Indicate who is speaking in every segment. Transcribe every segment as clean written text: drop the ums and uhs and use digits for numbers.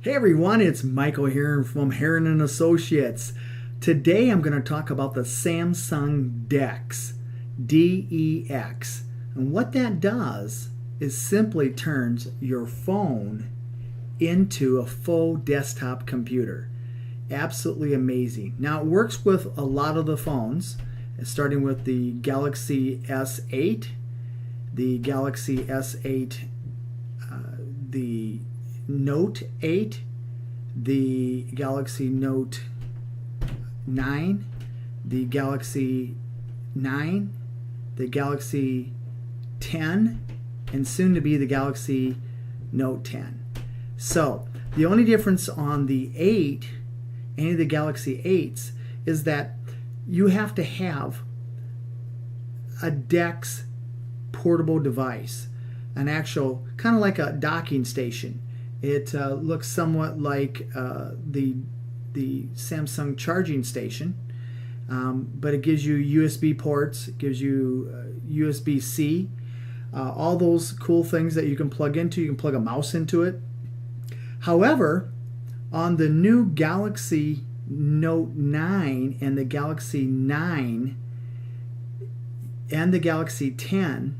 Speaker 1: Hey everyone, it's Michael here from Heron and Associates. Today I'm going to talk about the Samsung DEX, DEX. And what that does is simply turns your phone into a full desktop computer. Absolutely amazing. Now it works with a lot of the phones, starting with the Galaxy S8, the Galaxy S8, the Note 8, the Galaxy Note 9, the Galaxy 9, the Galaxy 10, and soon to be the Galaxy Note 10. So the only difference on the 8, any of the Galaxy 8s, is that you have to have a DEX portable device, an actual kind of like a docking station. It looks somewhat like the Samsung charging station, but it gives you USB ports, it gives you USB-C, all those cool things that you can plug into. You can plug a mouse into it. However, on the new Galaxy Note 9 and the Galaxy 9 and the Galaxy 10,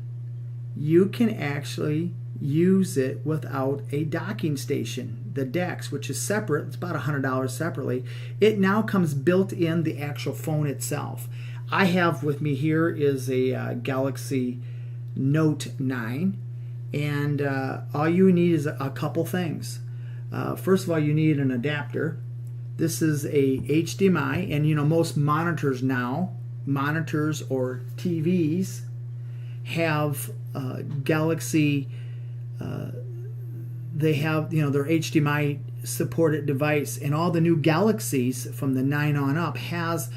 Speaker 1: you can actually use it without a docking station. The DEX, which is separate, it's about $100 separately. It now comes built in the actual phone itself. I have with me here is a Galaxy Note 9, and all you need is a couple things. First of all, you need an adapter. This is a HDMI, and you know most monitors now, monitors or TVs, have Galaxy. They have, you know, their HDMI supported device, and all the new Galaxies from the 9 on up has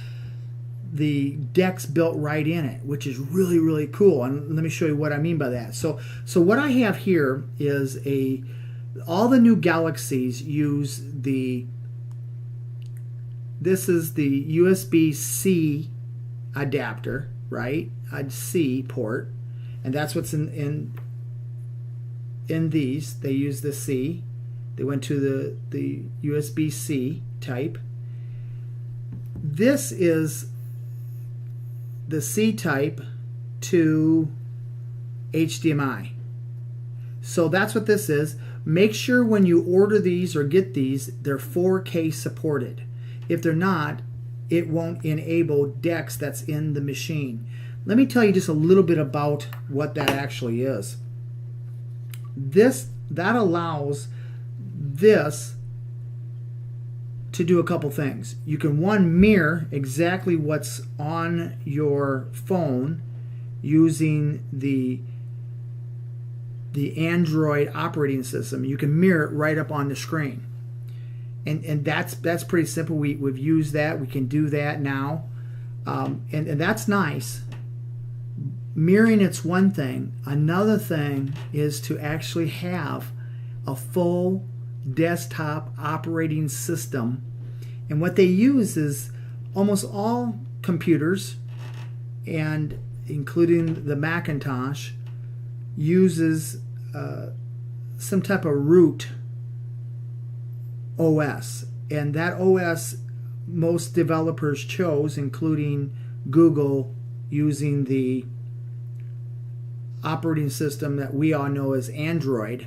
Speaker 1: the DEX built right in it, which is really cool. And let me show you what I mean by that. So what I have here is all the new Galaxies use this is the USB-C adapter, right? A C port, and that's what's in these. They use the C. They went to the USB-C type. This is the C type to HDMI. So that's what this is. Make sure when you order these or get these, they're 4K supported. If they're not, it won't enable DEX that's in the machine. Let me tell you just a little bit about what that actually is. That allows this to do a couple things. You can, one, mirror exactly what's on your phone using the Android operating system. You can mirror it right up on the screen, and that's pretty simple. We've used that. We can do that now, and that's nice. Mirroring, it's one thing. Another thing is to actually have a full desktop operating system. And what they use is almost all computers, and including the Macintosh, uses some type of root OS. And that OS most developers chose, including Google, using the operating system that we all know as Android.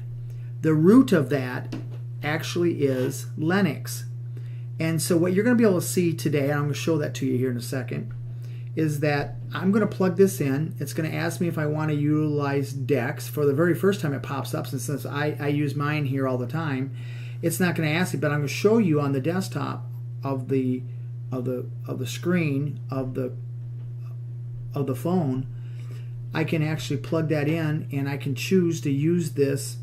Speaker 1: The root of that actually is Linux. And so what you're going to be able to see today, and I'm going to show that to you here in a second, is that I'm going to plug this in. It's going to ask me if I want to utilize DEX. For the very first time it pops up, since I use mine here all the time, it's not going to ask me, but I'm going to show you on the desktop of the screen of the phone. I can actually plug that in, and I can choose to use this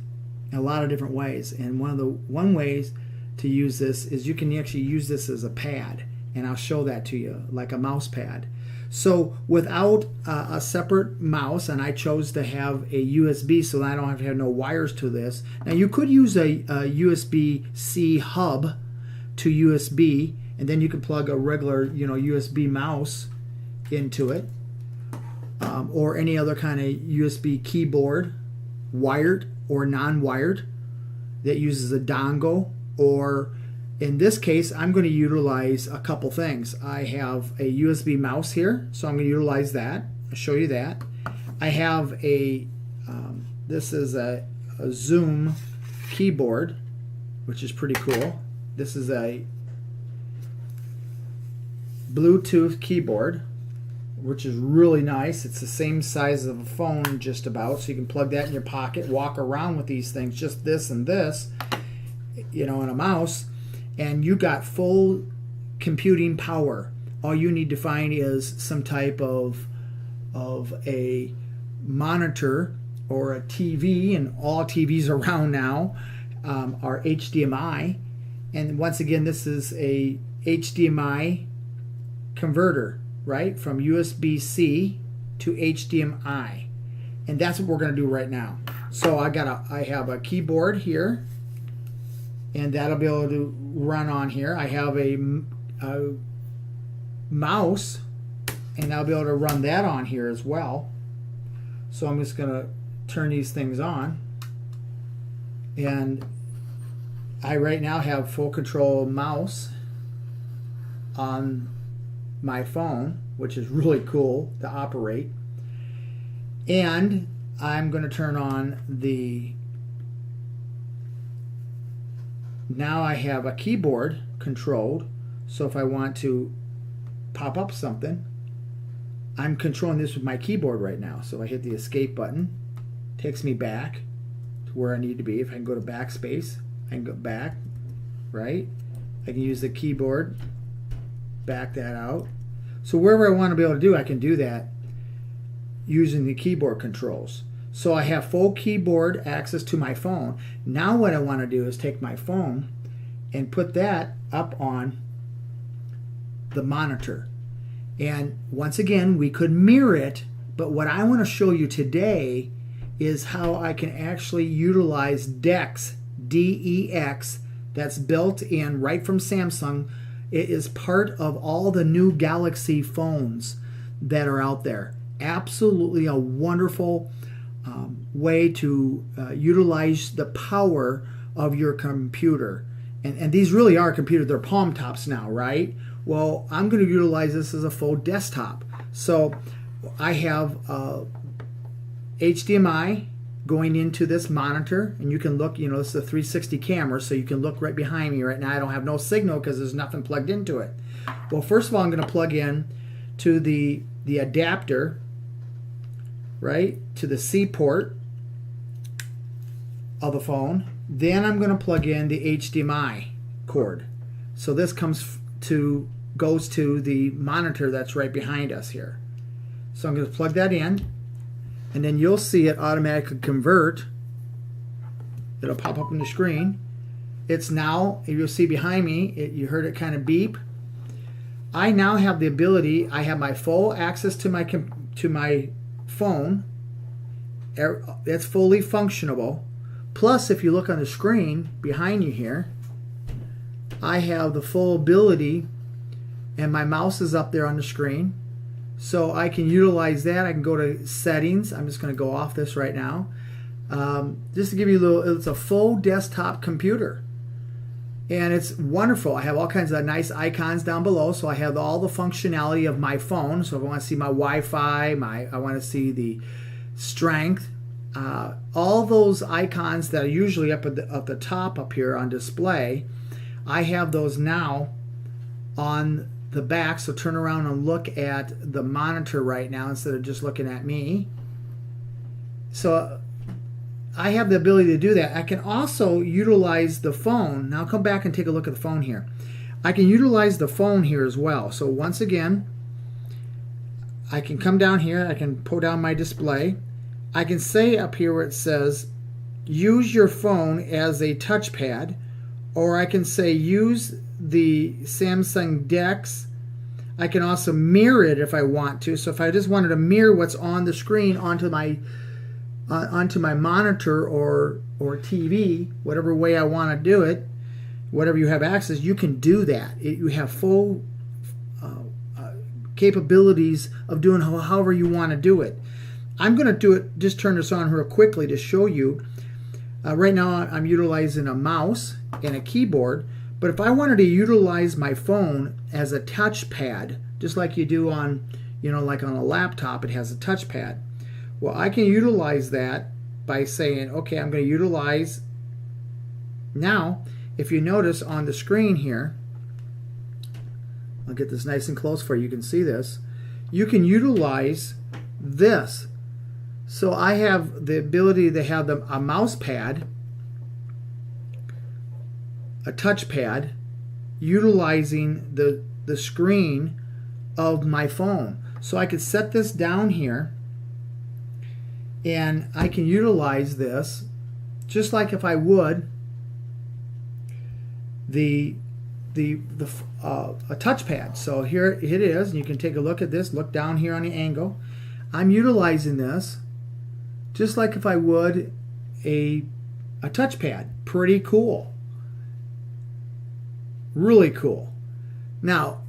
Speaker 1: in a lot of different ways. And one ways to use this is you can actually use this as a pad, and I'll show that to you, like a mouse pad. So without a separate mouse, and I chose to have a USB so that I don't have to have no wires to this. Now you could use a USB-C hub to USB, and then you could plug a regular, USB mouse into it. Or any other kind of USB keyboard, wired or non-wired, that uses a dongle or in this case, I'm going to utilize a couple things. I have a USB mouse here, so I'm going to utilize that. I'll show you that. I have this is a Zoom keyboard, which is pretty cool. This is a Bluetooth keyboard, which is really nice. It's the same size of a phone just about, so you can plug that in your pocket, walk around with these things, just this and this, you know, and a mouse, and you got full computing power. All you need to find is some type of a monitor or a TV, and all TVs around now are HDMI. And once again, this is a HDMI converter, right, from USB-C to HDMI, and that's what we're going to do right now. So I have a keyboard here, and that'll be able to run on here. I have a mouse, and I'll be able to run that on here as well. So I'm just going to turn these things on, and I right now have full control mouse on my phone, which is really cool to operate. And I'm going to turn on now I have a keyboard controlled, so if I want to pop up something, I'm controlling this with my keyboard right now. So if I hit the escape button, it takes me back to where I need to be. If I can go to backspace, I can go back, right? I can use the keyboard, back that out. So wherever I want to be able to do, I can do that using the keyboard controls. So I have full keyboard access to my phone. Now what I want to do is take my phone and put that up on the monitor. And once again, we could mirror it, but what I want to show you today is how I can actually utilize DEX, DEX, that's built in right from Samsung. It is part of all the new Galaxy phones that are out there. Absolutely a wonderful way to utilize the power of your computer. And these really are computers. They're palm tops now, right? Well, I'm going to utilize this as a full desktop. So I have HDMI going into this monitor, and you can look, you know, this is a 360 camera, so you can look right behind me right now. I don't have no signal because there's nothing plugged into it. Well, first of all, I'm going to plug in to the adapter, right, to the C port of the phone. Then I'm going to plug in the HDMI cord. So this goes to the monitor that's right behind us here. So I'm going to plug that in, and then you'll see it automatically convert. It'll pop up on the screen. It's now, you'll see behind me, you heard it kind of beep. I now have the ability, I have my full access to my phone. It's fully functionable. Plus, if you look on the screen behind you here, I have the full ability, and my mouse is up there on the screen. So I can utilize that. I can go to settings. I'm just going to go off this right now. Just to give you a little, it's a full desktop computer. And it's wonderful. I have all kinds of nice icons down below. So I have all the functionality of my phone. So if I want to see my Wi-Fi, I want to see the strength, all those icons that are usually up at the top up here on display, I have those now on the back. So turn around and look at the monitor right now instead of just looking at me. So I have the ability to do that. I can also utilize the phone. Now come back and take a look at the phone here. I can utilize the phone here as well. So once again, I can come down here. I can pull down my display. I can say up here where it says use your phone as a touchpad, or I can say use the Samsung DEX. I can also mirror it if I want to. So if I just wanted to mirror what's on the screen onto my monitor or TV, whatever way I want to do it, whatever you have access, you can do that. You have full capabilities of doing however you want to do it. I'm going to do it, just turn this on real quickly to show you. Right now I'm utilizing a mouse and a keyboard, but if I wanted to utilize my phone as a touchpad, just like you do on, like on a laptop, it has a touchpad. Well, I can utilize that by saying, okay, I'm going to utilize. Now, if you notice on the screen here, I'll get this nice and close for you, you can see this. You can utilize this. So I have the ability to have a mouse pad, a touchpad, utilizing the screen of my phone. So I could set this down here and I can utilize this just like if I would a touchpad. So here it is, and you can take a look at this, look down here on the angle. I'm utilizing this just like if I would a touchpad. Pretty cool. Really cool. Now,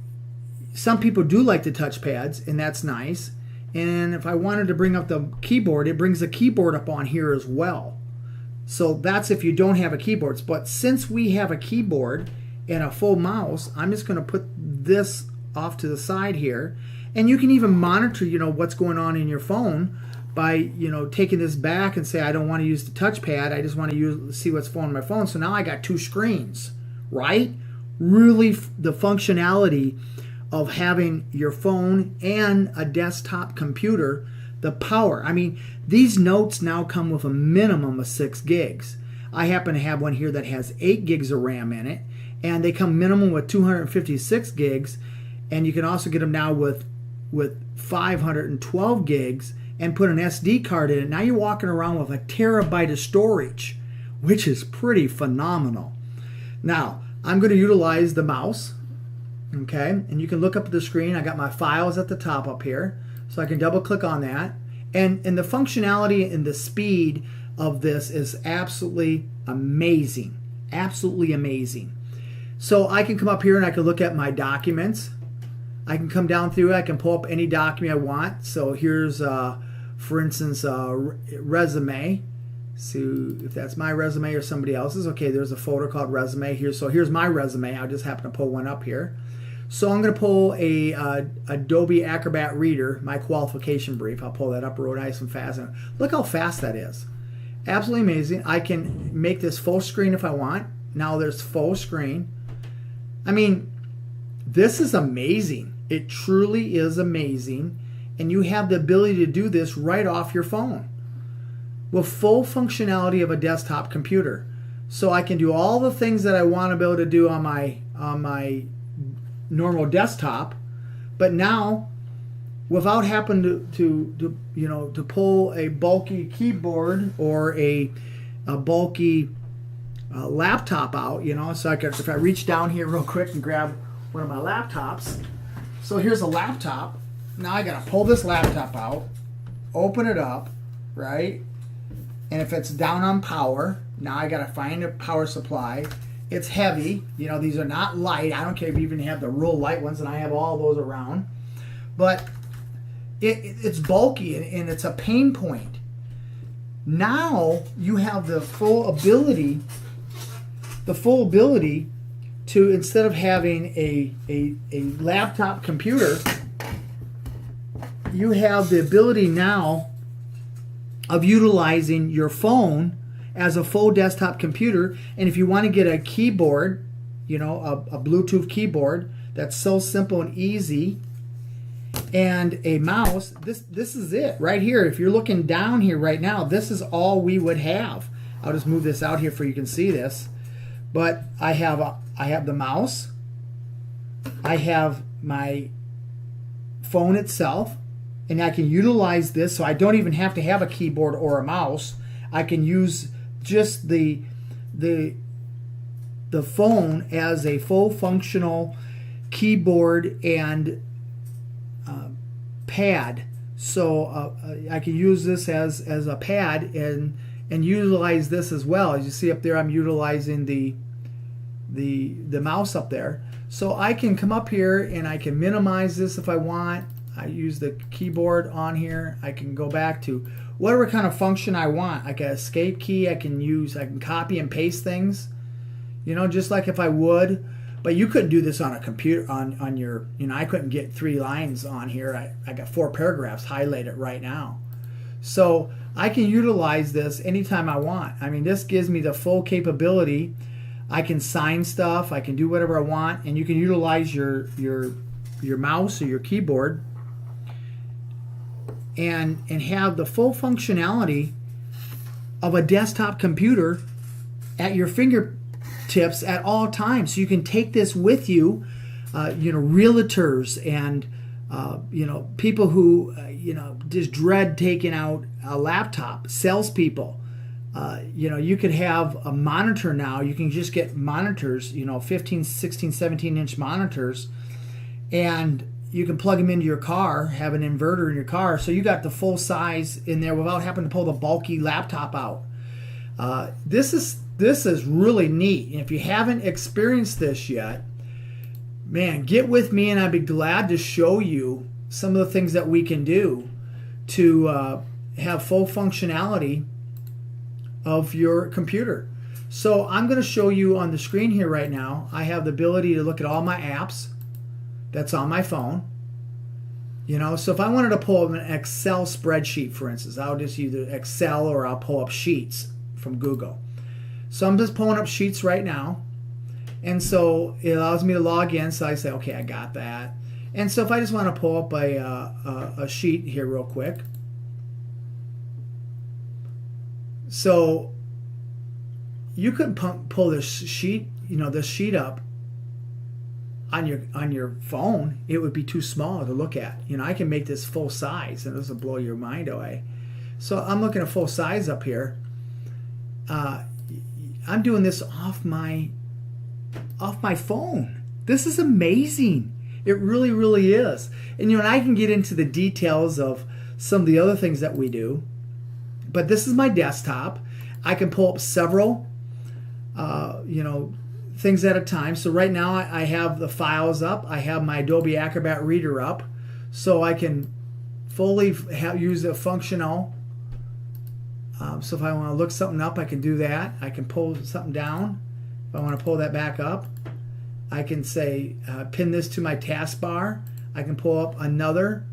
Speaker 1: some people do like the touchpads, and that's nice. And if I wanted to bring up the keyboard, it brings the keyboard up on here as well. So that's if you don't have a keyboard. But since we have a keyboard and a full mouse, I'm just going to put this off to the side here. And you can even monitor, what's going on in your phone by, taking this back and say, I don't want to use the touchpad. I just want to see what's on my phone. So now I got two screens, right? Really, the functionality of having your phone and a desktop computer, the power. I mean, these notes now come with a minimum of 6 gigs. I happen to have one here that has 8 gigs of RAM in it, and they come minimum with 256 gigs, and you can also get them now with 512 gigs and put an SD card in it. Now you're walking around with a terabyte of storage, which is pretty phenomenal. Now, I'm going to utilize the mouse, okay? And you can look up at the screen. I got my files at the top up here, so I can double click on that. And the functionality and the speed of this is absolutely amazing. Absolutely amazing. So I can come up here and I can look at my documents. I can come down through it. I can pull up any document I want. So here's, for instance, resume. So if that's my resume or somebody else's, okay, there's a folder called resume here. So here's my resume. I just happen to pull one up here. So I'm going to pull a Adobe Acrobat Reader, my qualification brief. I'll pull that up real nice and fast. And look how fast that is. Absolutely amazing. I can make this full screen if I want. Now there's full screen. I mean, this is amazing. It truly is amazing. And you have the ability to do this right off your phone with full functionality of a desktop computer. So I can do all the things that I want to be able to do on my normal desktop, but now without having to pull a bulky keyboard or a bulky laptop out, so if I reach down here real quick and grab one of my laptops. So here's a laptop. Now I gotta pull this laptop out, open it up, right? And if it's down on power, now I gotta find a power supply. It's heavy. These are not light. I don't care if you even have the real light ones, and I have all those around. But it's bulky, and it's a pain point. Now you have the full ability to, instead of having a laptop computer, you have the ability now of utilizing your phone as a full desktop computer. And if you want to get a keyboard, a Bluetooth keyboard that's so simple and easy, and a mouse, this is it right here. If you're looking down here right now, this is all we would have. I'll just move this out here for you can see this. But I have the mouse, I have my phone itself, and I can utilize this, so I don't even have to have a keyboard or a mouse. I can use just the phone as a full functional keyboard and pad. So I can use this as a pad and utilize this as well. As you see up there, I'm utilizing the mouse up there. So I can come up here and I can minimize this if I want. I use the keyboard on here. I can go back to whatever kind of function I want. I can escape key. I can copy and paste things, just like if I would. But you couldn't do this on a computer, on your, I couldn't get 3 lines on here. I got 4 paragraphs highlighted right now. So I can utilize this anytime I want. I mean, this gives me the full capability. I can sign stuff. I can do whatever I want. And you can utilize your mouse or your keyboard and have the full functionality of a desktop computer at your fingertips at all times. So you can take this with you, realtors and people who just dread taking out a laptop, salespeople. You could have a monitor now. You can just get monitors, 15, 16, 17-inch monitors, and you can plug them into your car, have an inverter in your car, so you got the full size in there without having to pull the bulky laptop out. This is really neat. And if you haven't experienced this yet, man, get with me and I'd be glad to show you some of the things that we can do to have full functionality of your computer. So I'm going to show you on the screen here right now. I have the ability to look at all my apps that's on my phone. So if I wanted to pull up an Excel spreadsheet, for instance, I'll just use Excel or I'll pull up Sheets from Google. So I'm just pulling up Sheets right now. And so it allows me to log in. So I say, okay, I got that. And so if I just want to pull up a sheet here real quick. So you could pull this sheet, this sheet up on your phone. It would be too small to look at. I can make this full size, and this will blow your mind away. So I'm looking at full size up here. I'm doing this off my phone. This is amazing. It really, really is. And and I can get into the details of some of the other things that we do. But this is my desktop. I can pull up several, things at a time. So right now I have the files up. I have my Adobe Acrobat Reader up, so I can fully use a functional. So if I want to look something up, I can do that. I can pull something down. If I want to pull that back up, I can say pin this to my taskbar. I can pull up another.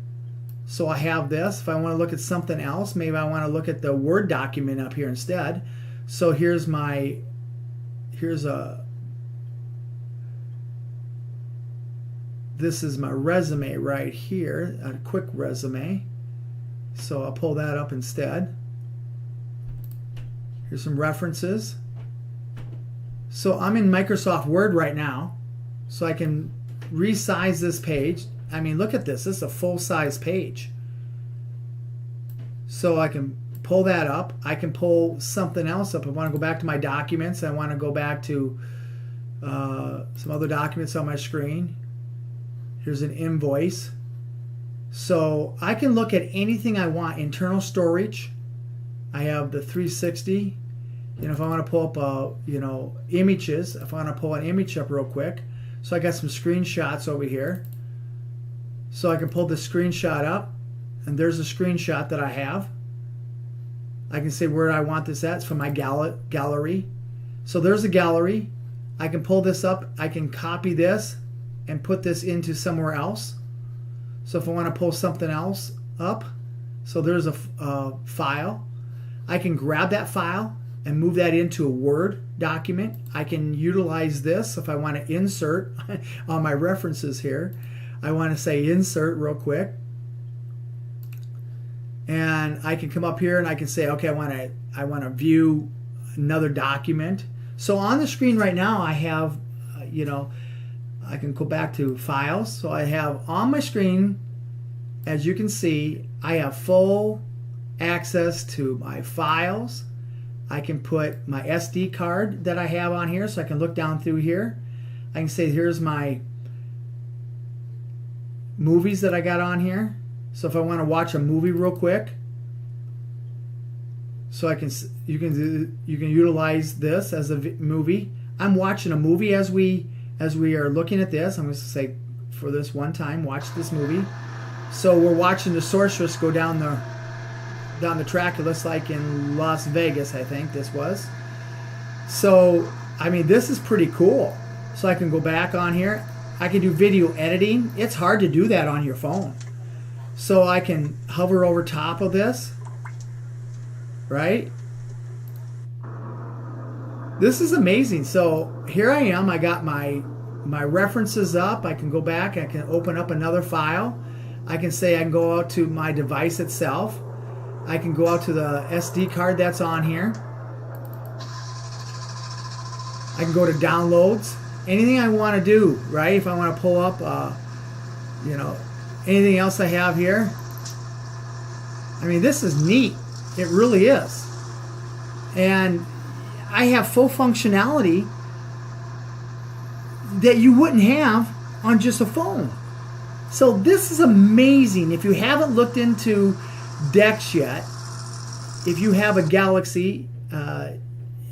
Speaker 1: So I have this. If I want to look at something else, maybe I want to look at the Word document up here instead. So this is my resume right here, a quick resume. So I'll pull that up instead. Here's some references. So I'm in Microsoft Word right now, so I can resize this page. I mean, look at this. This is a full-size page. So I can pull that up. I can pull something else up. I want to go back to my documents. I want to go back to some other documents on my screen. Here's an invoice. So I can look at anything I want. Internal storage. I have the 360. If I want to pull up, images. If I want to pull an image up real quick. So I got some screenshots over here. So I can pull the screenshot up, and there's a screenshot that I have. I can say where I want this at. It's from my gallery. So there's a gallery. I can pull this up. I can copy this and put this into somewhere else. So if I want to pull something else up, so there's a file. I can grab that file and move that into a Word document. I can utilize this if I want to insert on my references here. I want to say insert real quick. And I can come up here and I can say, okay, I want to view another document. So on the screen right now, I have, I can go back to files. So I have on my screen, as you can see, I have full access to my files. I can put my SD card that I have on here, so I can look down through here. I can say, here's my movies that I got on here. So if I want to watch a movie real quick, so you can utilize this as a movie. I'm watching a movie as we are looking at this. I'm going to say for this one time, watch this movie. So we're watching the sorceress go down the track. It looks like in Las Vegas, I think this was. So, I mean, this is pretty cool. So I can go back on here. I can do video editing. It's hard to do that on your phone. So I can hover over top of this, right? This is amazing. So here I am. I got my references up. I can go back. I can open up another file. I can say I can go out to my device itself. I can go out to the SD card that's on here. I can go to downloads. Anything I want to do, right? If I want to pull up, anything else I have here. I mean, this is neat. It really is. And I have full functionality that you wouldn't have on just a phone. So this is amazing. If you haven't looked into DEX yet, if you have a Galaxy,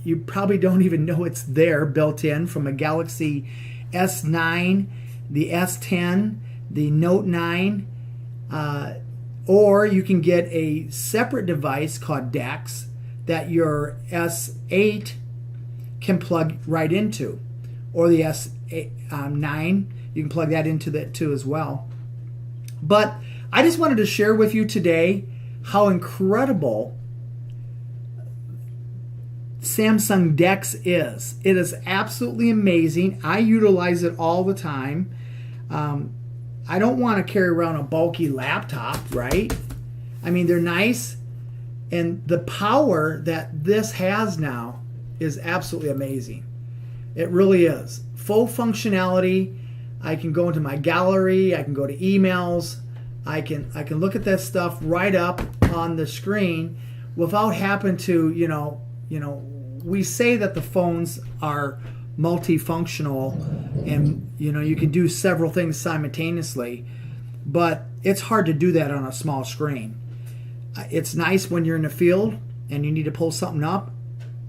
Speaker 1: you probably don't even know it's there built in, from a Galaxy S9, the S10, the Note 9, or you can get a separate device called DEX that your S8 can plug right into, or the S9, you can plug that into that too as well. But I just wanted to share with you today how incredible Samsung DEX is. It is absolutely amazing. I utilize it all the time. I don't want to carry around a bulky laptop, right? I mean, they're nice, and the power that this has now is absolutely amazing. It really is. Full functionality. I can go into my gallery. I can go to emails. I can look at that stuff right up on the screen without having to, we say that the phones are multifunctional and, you can do several things simultaneously, but it's hard to do that on a small screen. It's nice when you're in the field and you need to pull something up,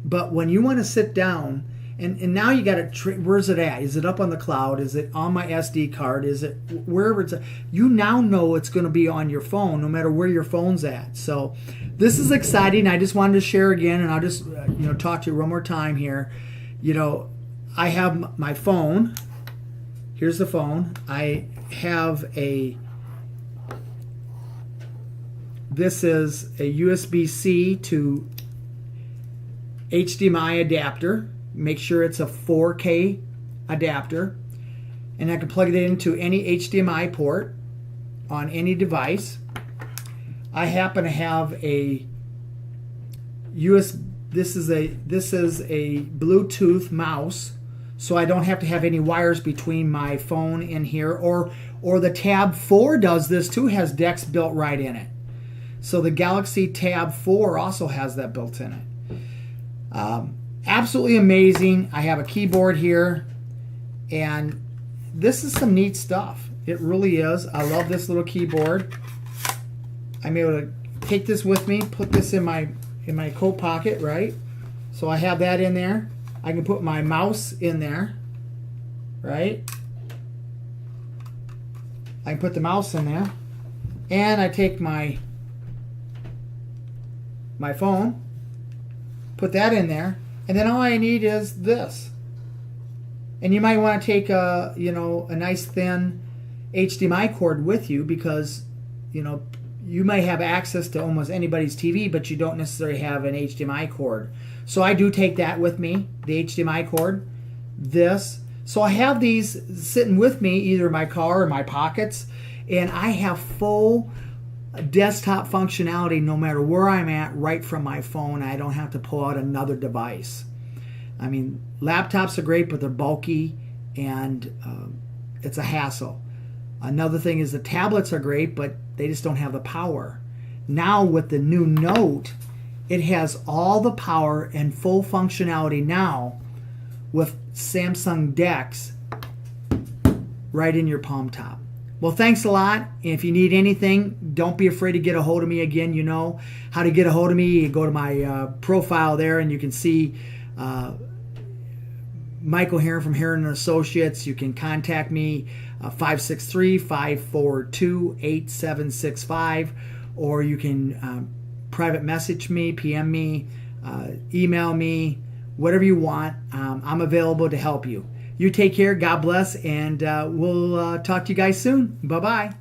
Speaker 1: but when you want to sit down and now you got to, where's it at? Is it up on the cloud? Is it on my SD card? Is it wherever it's at? You now know it's going to be on your phone no matter where your phone's at. So this is exciting. I just wanted to share again, and I'll just talk to you one more time here. I have my phone. Here's the phone. I have this is a USB-C to HDMI adapter. Make sure it's a 4K adapter, and I can plug it into any HDMI port on any device. I happen to have a this is a Bluetooth mouse, so I don't have to have any wires between my phone and here, or the Tab 4 does this too, has DEX built right in it. So the Galaxy Tab 4 also has that built in it. Absolutely amazing. I have a keyboard here, and this is some neat stuff. It really is. I love this little keyboard. I'm able to take this with me, put this in my coat pocket, right? So I have that in there. I can put my mouse in there, right? I can put the mouse in there, and I take my phone, put that in there, and then all I need is this. And you might want to take a nice thin HDMI cord with you, because you might have access to almost anybody's TV, but you don't necessarily have an HDMI cord. So I do take that with me, the HDMI cord, this. So I have these sitting with me, either in my car or my pockets, and I have full desktop functionality no matter where I'm at, right from my phone. I don't have to pull out another device. I mean, laptops are great, but they're bulky, and it's a hassle. Another thing is the tablets are great, but they just don't have the power. Now with the new Note, it has all the power and full functionality now with Samsung DEX right in your palm top. Well, thanks a lot. If you need anything, don't be afraid to get a hold of me. Again, you know how to get a hold of me. You go to my profile there, and you can see Michael Heron from Heron & Associates. You can contact me 563-542-8765, or you can private message me, PM me, email me, whatever you want. I'm available to help you. You take care. God bless, and we'll talk to you guys soon. Bye-bye.